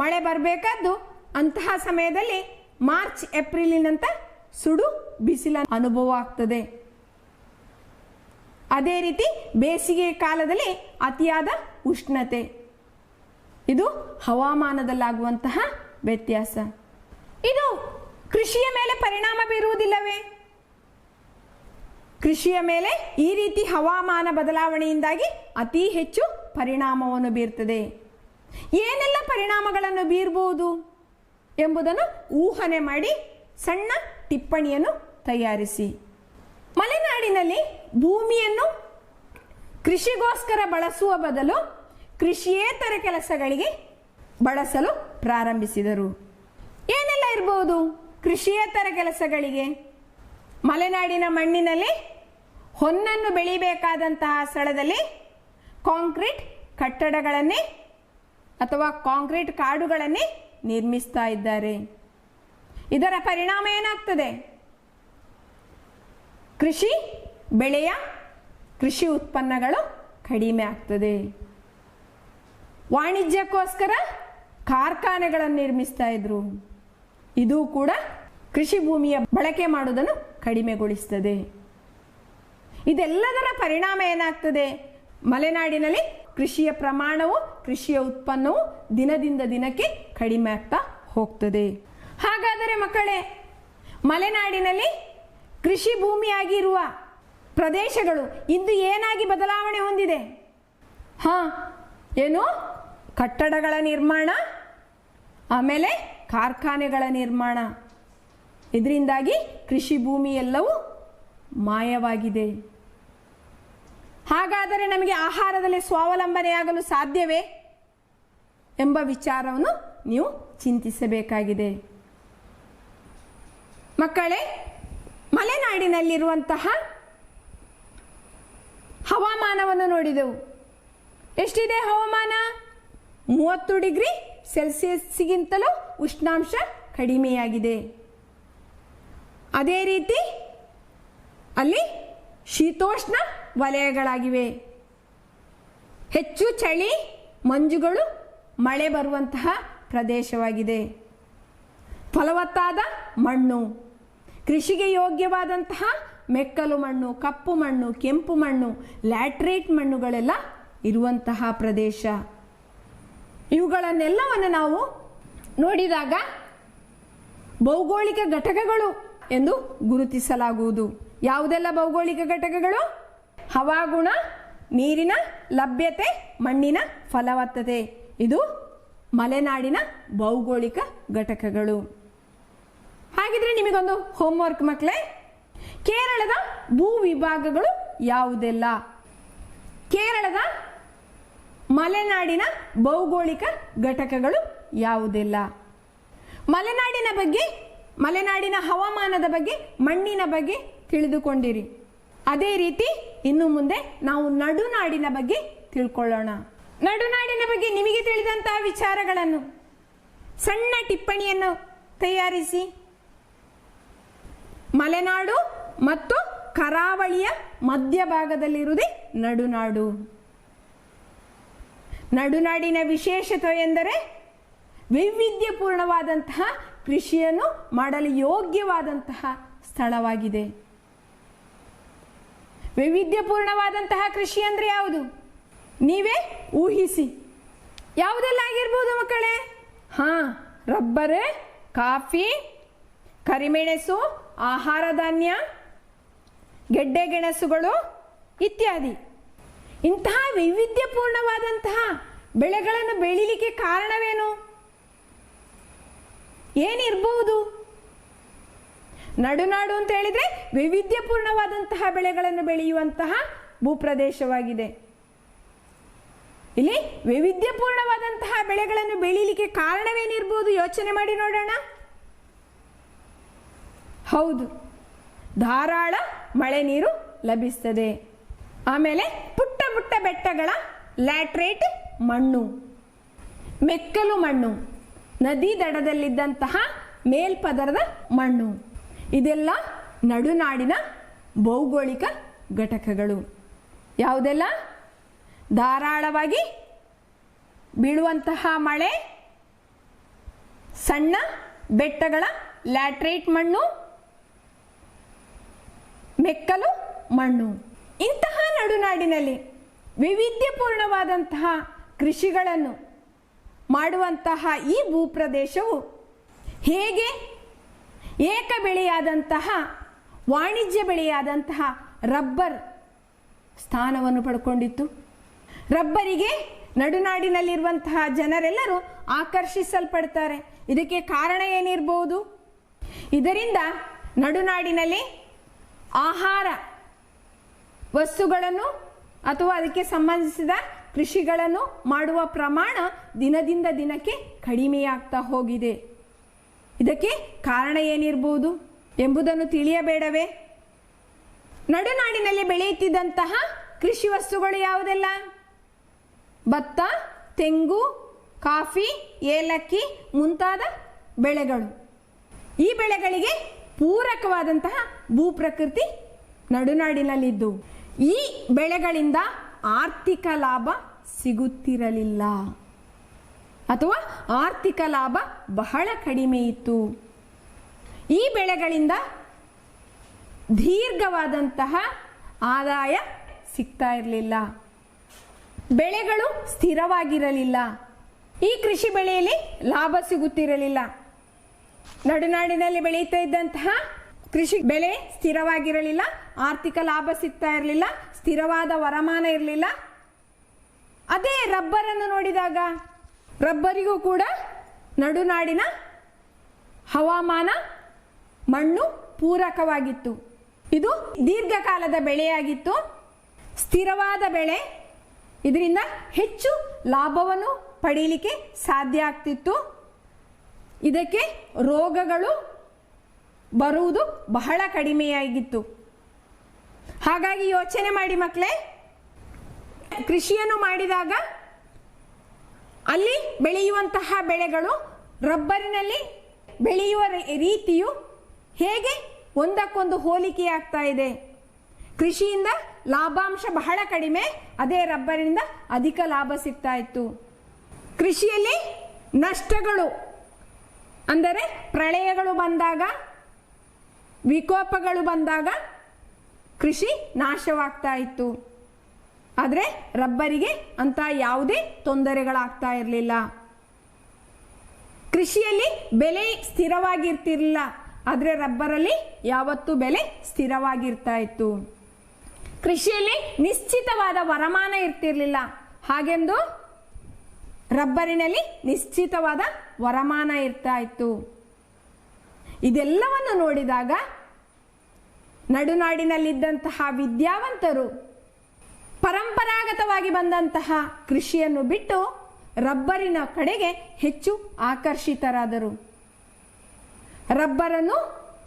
ಮಳೆ ಬರಬೇಕಾದ್ದು, ಅಂತಹ ಸಮಯದಲ್ಲಿ ಮಾರ್ಚ್ ಏಪ್ರಿಲಿನಂತ ಸುಡು ಬಿಸಿಲ ಅನುಭವ ಆಗ್ತದೆ. ಅದೇ ರೀತಿ ಬೇಸಿಗೆ ಕಾಲದಲ್ಲಿ ಅತಿಯಾದ ಉಷ್ಣತೆ. ಇದು ಹವಾಮಾನದಲ್ಲಾಗುವಂತಹ ವ್ಯತ್ಯಾಸ. ಇದು ಕೃಷಿಯ ಮೇಲೆ ಪರಿಣಾಮ ಬೀರುವುದಿಲ್ಲವೇ? ಕೃಷಿಯ ಮೇಲೆ ಈ ರೀತಿ ಹವಾಮಾನ ಬದಲಾವಣೆಯಿಂದಾಗಿ ಅತಿ ಹೆಚ್ಚು ಪರಿಣಾಮವನ್ನು ಬೀರ್ತದೆ. ಏನೆಲ್ಲ ಪರಿಣಾಮಗಳನ್ನು ಬೀರಬಹುದು ಎಂಬುದನ್ನು ಊಹನೆ ಮಾಡಿ ಸಣ್ಣ ಟಿಪ್ಪಣಿಯನ್ನು ತಯಾರಿಸಿ. ಮಲೆನಾಡಿನಲ್ಲಿ ಭೂಮಿಯನ್ನು ಕೃಷಿಗೋಸ್ಕರ ಬಳಸುವ ಬದಲು ಕೃಷಿಯೇತರ ಕೆಲಸಗಳಿಗೆ ಬಳಸಲು ಪ್ರಾರಂಭಿಸಿದರು. ಏನೆಲ್ಲ ಇರಬಹುದು ಕೃಷಿಯೇತರ ಕೆಲಸಗಳಿಗೆ? ಮಲೆನಾಡಿನ ಮಣ್ಣಿನಲ್ಲಿ ಹೊನ್ನನ್ನು ಬೆಳಿಬೇಕಾದಂತಹ ಸ್ಥಳದಲ್ಲಿ ಕಾಂಕ್ರೀಟ್ ಕಟ್ಟಡಗಳನ್ನೇ ಅಥವಾ ಕಾಂಕ್ರೀಟ್ ಕಾಡುಗಳನ್ನೇ ನಿರ್ಮಿಸ್ತಾ ಇದ್ದಾರೆ. ಇದರ ಪರಿಣಾಮ ಏನಾಗ್ತದೆ? ಕೃಷಿ ಬೆಳೆಯ ಕೃಷಿ ಉತ್ಪನ್ನಗಳು ಕಡಿಮೆ ಆಗ್ತದೆ. ವಾಣಿಜ್ಯಕ್ಕೋಸ್ಕರ ಕಾರ್ಖಾನೆಗಳನ್ನು ನಿರ್ಮಿಸ್ತಾ ಇದ್ರು. ಇದು ಕೂಡ ಕೃಷಿ ಭೂಮಿಯ ಬಳಕೆ ಮಾಡುವುದನ್ನು ಕಡಿಮೆಗೊಳಿಸ್ತದೆ. ಇದೆಲ್ಲದರ ಪರಿಣಾಮ ಏನಾಗ್ತದೆ? ಮಲೆನಾಡಿನಲ್ಲಿ ಕೃಷಿಯ ಪ್ರಮಾಣವು, ಕೃಷಿಯ ಉತ್ಪನ್ನವು ದಿನದಿಂದ ದಿನಕ್ಕೆ ಕಡಿಮೆ ಆಗ್ತಾ ಹೋಗ್ತದೆ. ಹಾಗಾದರೆ ಮಕ್ಕಳೇ, ಮಲೆನಾಡಿನಲ್ಲಿ ಕೃಷಿ ಭೂಮಿಯಾಗಿರುವ ಪ್ರದೇಶಗಳು ಇಂದು ಏನಾಗಿ ಬದಲಾವಣೆ ಹೊಂದಿದೆ? ಏನು? ಕಟ್ಟಡಗಳ ನಿರ್ಮಾಣ, ಆಮೇಲೆ ಕಾರ್ಖಾನೆಗಳ ನಿರ್ಮಾಣ. ಇದರಿಂದಾಗಿ ಕೃಷಿ ಭೂಮಿ ಎಲ್ಲವೂ ಮಾಯವಾಗಿದೆ. ಹಾಗಾದರೆ ನಮಗೆ ಆಹಾರದಲ್ಲಿ ಸ್ವಾವಲಂಬನೆಯಾಗಲು ಸಾಧ್ಯವೇ ಎಂಬ ವಿಚಾರವನ್ನು ನೀವು ಚಿಂತಿಸಬೇಕಾಗಿದೆ. ಮಕ್ಕಳೇ, ಮಲೆನಾಡಿನಲ್ಲಿರುವಂತಹ ಹವಾಮಾನವನ್ನು ನೋಡಿದೆವು. ಎಷ್ಟಿದೆ ಹವಾಮಾನ? 30 ಡಿಗ್ರಿ ಸೆಲ್ಸಿಯಸ್ಗಿಂತಲೂ ಉಷ್ಣಾಂಶ ಕಡಿಮೆಯಾಗಿದೆ. ಅದೇ ರೀತಿ ಅಲ್ಲಿ ಶೀತೋಷ್ಣ ವಲಯಗಳಾಗಿವೆ. ಹೆಚ್ಚು ಚಳಿ, ಮಂಜುಗಳು, ಮಳೆ ಬರುವಂತಹ ಪ್ರದೇಶವಾಗಿದೆ. ಫಲವತ್ತಾದ ಮಣ್ಣು, ಕೃಷಿಗೆ ಯೋಗ್ಯವಾದಂತಹ ಮೆಕ್ಕಲು ಮಣ್ಣು, ಕಪ್ಪು ಮಣ್ಣು, ಕೆಂಪು ಮಣ್ಣು, ಲ್ಯಾಟ್ರೈಟ್ ಮಣ್ಣುಗಳೆಲ್ಲ ಇರುವಂತಹ ಪ್ರದೇಶ. ಇವುಗಳನ್ನೆಲ್ಲವನ್ನು ನಾವು ನೋಡಿದಾಗ ಭೌಗೋಳಿಕ ಘಟಕಗಳು ಎಂದು ಗುರುತಿಸಲಾಗುವುದು. ಯಾವುದೆಲ್ಲ ಭೌಗೋಳಿಕ ಘಟಕಗಳು? ಹವಾಗುಣ, ನೀರಿನ ಲಭ್ಯತೆ, ಮಣ್ಣಿನ ಫಲವತ್ತತೆ. ಇದು ಮಲೆನಾಡಿನ ಭೌಗೋಳಿಕ ಘಟಕಗಳು. ಹಾಗಿದ್ರೆ ನಿಮಗೊಂದು ಹೋಮ್ವರ್ಕ್ ಮಕ್ಕಳೇ. ಕೇರಳದ ಭೂ ವಿಭಾಗಗಳು ಯಾವುದೆಲ್ಲ? ಕೇರಳದ ಮಲೆನಾಡಿನ ಭೌಗೋಳಿಕ ಘಟಕಗಳು ಯಾವುದೆಲ್ಲ? ಮಲೆನಾಡಿನ ಬಗ್ಗೆ, ಮಲೆನಾಡಿನ ಹವಾಮಾನದ ಬಗ್ಗೆ, ಮಣ್ಣಿನ ಬಗ್ಗೆ ತಿಳಿದುಕೊಂಡಿರಿ. ಅದೇ ರೀತಿ ಇನ್ನು ಮುಂದೆ ನಾವು ನಡುನಾಡಿನ ಬಗ್ಗೆ ತಿಳ್ಕೊಳ್ಳೋಣ. ನಡುನಾಡಿನ ಬಗ್ಗೆ ನಿಮಗೆ ತಿಳಿದಂತಹ ವಿಚಾರಗಳನ್ನು ಸಣ್ಣ ಟಿಪ್ಪಣಿಯನ್ನು ತಯಾರಿಸಿ. ಮಲೆನಾಡು ಮತ್ತು ಕರಾವಳಿಯ ಮಧ್ಯಭಾಗದಲ್ಲಿರುವುದೇ ನಡುನಾಡು. ನಡುನಾಡಿನ ವಿಶೇಷತೆ ಎಂದರೆ ವೈವಿಧ್ಯಪೂರ್ಣವಾದಂತಹ ಕೃಷಿಯನ್ನು ಮಾಡಲು ಯೋಗ್ಯವಾದಂತಹ ಸ್ಥಳವಾಗಿದೆ. ವೈವಿಧ್ಯಪೂರ್ಣವಾದಂತಹ ಕೃಷಿ ಅಂದರೆ ಯಾವುದು? ನೀವೇ ಊಹಿಸಿ. ಯಾವುದೆಲ್ಲ ಆಗಿರ್ಬೋದು ಮಕ್ಕಳೇ? ರಬ್ಬರ್, ಕಾಫಿ, ಕರಿಮೆಣಸು, ಆಹಾರ ಧಾನ್ಯ, ಗೆಡ್ಡೆ ಗೆಣಸುಗಳು ಇತ್ಯಾದಿ. ಇಂತಹ ವೈವಿಧ್ಯಪೂರ್ಣವಾದಂತಹ ಬೆಳೆಗಳನ್ನು ಬೆಳೀಲಿಕ್ಕೆ ಕಾರಣವೇನು? ಏನಿರಬಹುದು? ನಡುನಾಡು ಅಂತ ಹೇಳಿದ್ರೆ ವೈವಿಧ್ಯಪೂರ್ಣವಾದಂತಹ ಬೆಳೆಗಳನ್ನು ಬೆಳೆಯುವಂತಹ ಭೂಪ್ರದೇಶವಾಗಿದೆ. ಇಲ್ಲಿ ವೈವಿಧ್ಯಪೂರ್ಣವಾದಂತಹ ಬೆಳೆಗಳನ್ನು ಬೆಳೀಲಿಕ್ಕೆ ಕಾರಣವೇನಿರ್ಬೋದು? ಯೋಚನೆ ಮಾಡಿ ನೋಡೋಣ. ಹೌದು, ಧಾರಾಳ ಮಳೆ ನೀರು ಲಭಿಸ್ತದೆ. ಆಮೇಲೆ ಪುಟ್ಟ ಪುಟ್ಟ ಬೆಟ್ಟಗಳ ಲ್ಯಾಟ್ರೇಟ್ ಮಣ್ಣು, ಮೆಕ್ಕಲು ಮಣ್ಣು, ನದಿ ದಡದಲ್ಲಿದ್ದಂತಹ ಮೇಲ್ಪದರದ ಮಣ್ಣು, ಇದೆಲ್ಲ ನಡುನಾಡಿನ ಭೌಗೋಳಿಕ ಘಟಕಗಳು. ಯಾವುದೆಲ್ಲ? ಧಾರಾಳವಾಗಿ ಬೀಳುವಂತಹ ಮಳೆ, ಸಣ್ಣ ಬೆಟ್ಟಗಳ ಲ್ಯಾಟ್ರೇಟ್ ಮಣ್ಣು, ಮೆಕ್ಕಲು ಮಣ್ಣು. ಇಂತಹ ನಡುನಾಡಿನಲ್ಲಿ ವೈವಿಧ್ಯಪೂರ್ಣವಾದಂತಹ ಕೃಷಿಗಳನ್ನು ಮಾಡುವಂತಹ ಈ ಭೂಪ್ರದೇಶವು ಹೇಗೆ ಏಕ ಬೆಳೆಯಾದಂತಹ ವಾಣಿಜ್ಯ ಬೆಳೆಯಾದಂತಹ ರಬ್ಬರ್ ಸ್ಥಾನವನ್ನು ಪಡ್ಕೊಂಡಿತ್ತು? ರಬ್ಬರಿಗೆ ನಡುನಾಡಿನಲ್ಲಿರುವಂತಹ ಜನರೆಲ್ಲರೂ ಆಕರ್ಷಿಸಲ್ಪಡ್ತಾರೆ. ಇದಕ್ಕೆ ಕಾರಣ ಏನಿರಬಹುದು? ಇದರಿಂದ ನಡುನಾಡಿನಲ್ಲಿ ಆಹಾರ ವಸ್ತುಗಳನ್ನು ಅಥವಾ ಅದಕ್ಕೆ ಸಂಬಂಧಿಸಿದ ಕೃಷಿಗಳನ್ನು ಮಾಡುವ ಪ್ರಮಾಣ ದಿನದಿಂದ ದಿನಕ್ಕೆ ಕಡಿಮೆಯಾಗ್ತಾ ಹೋಗಿದೆ. ಇದಕ್ಕೆ ಕಾರಣ ಏನಿರಬಹುದು ಎಂಬುದನ್ನು ತಿಳಿಯಬೇಡವೇ? ನಡುನಾಡಿನಲ್ಲಿ ಬೆಳೆಯುತ್ತಿದ್ದಂತಹ ಕೃಷಿ ವಸ್ತುಗಳು ಯಾವುದೆಲ್ಲ? ಭತ್ತ, ತೆಂಗು, ಕಾಫಿ, ಏಲಕ್ಕಿ ಮುಂತಾದ ಬೆಳೆಗಳು. ಈ ಬೆಳೆಗಳಿಗೆ ಪೂರಕವಾದಂತಹ ಭೂಪ್ರಕೃತಿ ನಡುನಾಡಿನಲ್ಲಿದ್ದು ಈ ಬೆಳೆಗಳಿಂದ ಆರ್ಥಿಕ ಲಾಭ ಸಿಗುತ್ತಿರಲಿಲ್ಲ ಅಥವಾ ಆರ್ಥಿಕ ಲಾಭ ಬಹಳ ಕಡಿಮೆ ಇತ್ತು. ಈ ಬೆಳೆಗಳಿಂದ ದೀರ್ಘವಾದಂತಹ ಆದಾಯ ಸಿಗ್ತಾ ಇರಲಿಲ್ಲ. ಬೆಳೆಗಳು ಸ್ಥಿರವಾಗಿರಲಿಲ್ಲ. ಈ ಕೃಷಿ ಬೆಳೆಯಲ್ಲಿ ಲಾಭ ಸಿಗುತ್ತಿರಲಿಲ್ಲ. ನಡುನಾಡಿನಲ್ಲಿ ಬೆಳೆಯುತ್ತಾ ಇದ್ದಂತಹ ಕೃಷಿ ಬೆಳೆ ಸ್ಥಿರವಾಗಿರಲಿಲ್ಲ, ಆರ್ಥಿಕ ಲಾಭ ಸಿಗ್ತಾ ಇರಲಿಲ್ಲ, ಸ್ಥಿರವಾದ ವರಮಾನ ಇರಲಿಲ್ಲ. ಅದೇ ರಬ್ಬರನ್ನು ನೋಡಿದಾಗ ರಬ್ಬರಿಗೂ ಕೂಡ ನಡುನಾಡಿನ ಹವಾಮಾನ, ಮಣ್ಣು ಪೂರಕವಾಗಿತ್ತು. ಇದು ದೀರ್ಘಕಾಲದ ಬೆಳೆಯಾಗಿತ್ತು, ಸ್ಥಿರವಾದ ಬೆಳೆ. ಇದರಿಂದ ಹೆಚ್ಚು ಲಾಭವನ್ನು ಪಡೀಲಿಕ್ಕೆ ಸಾಧ್ಯ ಆಗ್ತಿತ್ತು. ಇದಕ್ಕೆ ರೋಗಗಳು ಬರುವುದು ಬಹಳ ಕಡಿಮೆಯಾಗಿತ್ತು. ಹಾಗಾಗಿ ಯೋಚನೆ ಮಾಡಿ ಮಕ್ಕಳೇ, ಕೃಷಿಯನ್ನು ಮಾಡಿದಾಗ ಅಲ್ಲಿ ಬೆಳೆಯುವಂತಹ ಬೆಳೆಗಳು ರಬ್ಬರಿನಲ್ಲಿ ಬೆಳೆಯುವ ರೀತಿಯು ಹೇಗೆ ಒಂದಕ್ಕೊಂದು ಹೋಲಿಕೆಯಾಗ್ತಾ ಇದೆ. ಕೃಷಿಯಿಂದ ಲಾಭಾಂಶ ಬಹಳ ಕಡಿಮೆ, ಅದೇ ರಬ್ಬರಿನಿಂದ ಅಧಿಕ ಲಾಭ ಸಿಗ್ತಾ ಇತ್ತು. ಕೃಷಿಯಲ್ಲಿ ನಷ್ಟಗಳು ಅಂದರೆ ಪ್ರಳಯಗಳು ಬಂದಾಗ, ವಿಕೋಪಗಳು ಬಂದಾಗ ಕೃಷಿ ನಾಶವಾಗ್ತಾ ಇತ್ತು. ಆದರೆ ರಬ್ಬರಿಗೆ ಅಂತ ಯಾವುದೇ ತೊಂದರೆಗಳಾಗ್ತಾ ಇರಲಿಲ್ಲ. ಕೃಷಿಯಲ್ಲಿ ಬೆಲೆ ಸ್ಥಿರವಾಗಿರ್ತಿರಲಿಲ್ಲ, ಆದರೆ ರಬ್ಬರಲ್ಲಿ ಯಾವತ್ತೂ ಬೆಲೆ ಸ್ಥಿರವಾಗಿರ್ತಾ ಇತ್ತು. ಕೃಷಿಯಲ್ಲಿ ನಿಶ್ಚಿತವಾದ ವರಮಾನ ಇರ್ತಿರ್ಲಿಲ್ಲ, ಹಾಗೆಂದು ರಬ್ಬರಿನಲ್ಲಿ ನಿಶ್ಚಿತವಾದ ವರಮಾನ ಇರ್ತಾ ಇತ್ತು. ಇದೆಲ್ಲವನ್ನು ನೋಡಿದಾಗ ನಡುನಾಡಿನಲ್ಲಿದ್ದಂತಹ ವಿದ್ಯಾವಂತರು ಪರಂಪರಾಗತವಾಗಿ ಬಂದಂತಹ ಕೃಷಿಯನ್ನು ಬಿಟ್ಟು ರಬ್ಬರಿನ ಕಡೆಗೆ ಹೆಚ್ಚು ಆಕರ್ಷಿತರಾದರು. ರಬ್ಬರನ್ನು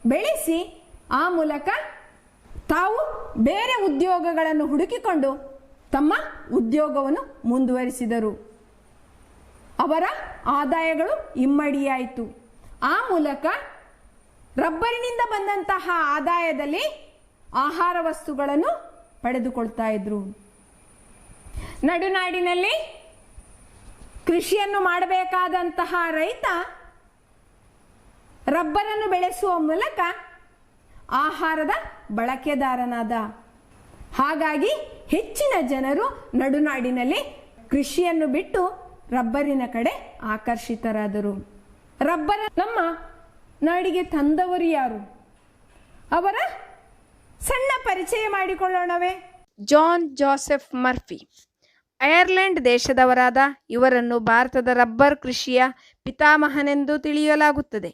ಬೆಳೆಸಿ ಆ ಮೂಲಕ ತಾವು ಬೇರೆ ಉದ್ಯೋಗಗಳನ್ನು ಹುಡುಕಿಕೊಂಡು ತಮ್ಮ ಉದ್ಯೋಗವನ್ನು ಮುಂದುವರಿಸಿದರು. ಅವರ ಆದಾಯಗಳು ಇಮ್ಮಡಿಯಾಯಿತು. ಆ ಮೂಲಕ ರಬ್ಬರಿನಿಂದ ಬಂದಂತಹ ಆದಾಯದಲ್ಲಿ ಆಹಾರ ವಸ್ತುಗಳನ್ನು ಪಡೆದುಕೊಳ್ತಾ ಇದ್ರು. ನಡುನಾಡಿನಲ್ಲಿ ಕೃಷಿಯನ್ನು ಮಾಡಬೇಕಾದಂತಹ ರೈತ ರಬ್ಬರನ್ನು ಬೆಳೆಸುವ ಮೂಲಕ ಆಹಾರದ ಬಳಕೆದಾರನಾದ. ಹಾಗಾಗಿ ಹೆಚ್ಚಿನ ಜನರು ನಡುನಾಡಿನಲ್ಲಿ ಕೃಷಿಯನ್ನು ಬಿಟ್ಟು ರಬ್ಬರಿನ ಕಡೆ ಆಕರ್ಷಿತರಾದರು. ರಬ್ಬರ್ ನಮ್ಮ ನಾಡಿಗೆ ತಂದವರು ಯಾರು? ಅವರ ಸಣ್ಣ ಪರಿಚಯ ಮಾಡಿಕೊಳ್ಳೋಣವೇ? John Joseph Murphy. ಐರ್ಲೆಂಡ್ ದೇಶದವರಾದ ಇವರನ್ನು ಭಾರತದ ರಬ್ಬರ್ ಕೃಷಿಯ ಪಿತಾಮಹನೆಂದು ತಿಳಿಯಲಾಗುತ್ತದೆ.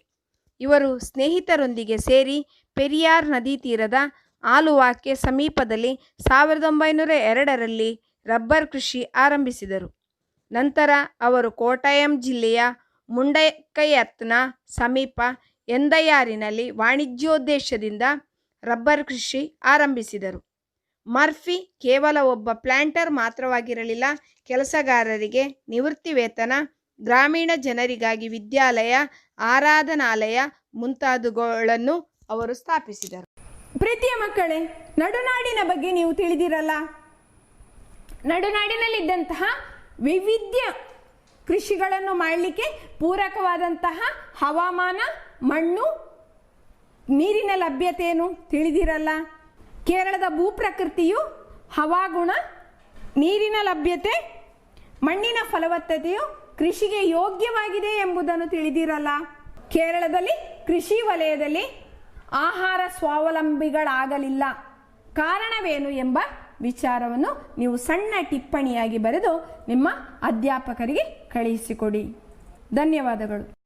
ಇವರು ಸ್ನೇಹಿತರೊಂದಿಗೆ ಸೇರಿ ಪೆರಿಯಾರ್ ನದಿ ತೀರದ ಆಲುವಾಕ್ಕೆ ಸಮೀಪದಲ್ಲಿ 1902ರಲ್ಲಿ ರಬ್ಬರ್ ಕೃಷಿ ಆರಂಭಿಸಿದರು. ನಂತರ ಅವರು ಕೋಟ್ಟಯಂ ಜಿಲ್ಲೆಯ ಮುಂಡಕೈಯತ್ನ ಸಮೀಪ ಎಂದಯಾರಿನಲ್ಲಿ ವಾಣಿಜ್ಯೋದ್ದೇಶದಿಂದ ರಬ್ಬರ್ ಕೃಷಿ ಆರಂಭಿಸಿದರು. ಮರ್ಫಿ ಕೇವಲ ಒಬ್ಬ ಪ್ಲಾಂಟರ್ ಮಾತ್ರವಾಗಿರಲಿಲ್ಲ. ಕೆಲಸಗಾರರಿಗೆ ನಿವೃತ್ತಿ ವೇತನ, ಗ್ರಾಮೀಣ ಜನರಿಗಾಗಿ ವಿದ್ಯಾಲಯ, ಆರಾಧನಾಲಯ ಮುಂತಾದವುಗಳನ್ನು ಅವರು ಸ್ಥಾಪಿಸಿದರು. ಪ್ರೀತಿಯ ಮಕ್ಕಳೇ, ನಡುನಾಡಿನ ಬಗ್ಗೆ ನೀವು ತಿಳಿದಿರಲ್ಲ. ನಡುನಾಡಿನಲ್ಲಿದ್ದಂತಹ ವಿವಿಧ ಕೃಷಿಗಳನ್ನು ಮಾಡಲಿಕ್ಕೆ ಪೂರಕವಾದಂತಹ ಹವಾಮಾನ, ಮಣ್ಣು, ನೀರಿನ ಲಭ್ಯತೆಯನ್ನು ತಿಳಿದಿರಲ್ಲ. ಕೇರಳದ ಭೂಪ್ರಕೃತಿಯು ಹವಾಗುಣ, ನೀರಿನ ಲಭ್ಯತೆ, ಮಣ್ಣಿನ ಫಲವತ್ತತೆಯು ಕೃಷಿಗೆ ಯೋಗ್ಯವಾಗಿದೆ ಎಂಬುದನ್ನು ತಿಳಿದಿರಲ್ಲ. ಕೇರಳದಲ್ಲಿ ಕೃಷಿ ವಲಯದಲ್ಲಿ ಆಹಾರ ಸ್ವಾವಲಂಬಿಗಳಾಗಲಿಲ್ಲ. ಕಾರಣವೇನು ಎಂಬ ವಿಚಾರವನ್ನು ನೀವು ಸಣ್ಣ ಟಿಪ್ಪಣಿಯಾಗಿ ಬರೆದು ನಿಮ್ಮ ಅಧ್ಯಾಪಕರಿಗೆ ಕಳುಹಿಸಿಕೊಡಿ. ಧನ್ಯವಾದಗಳು.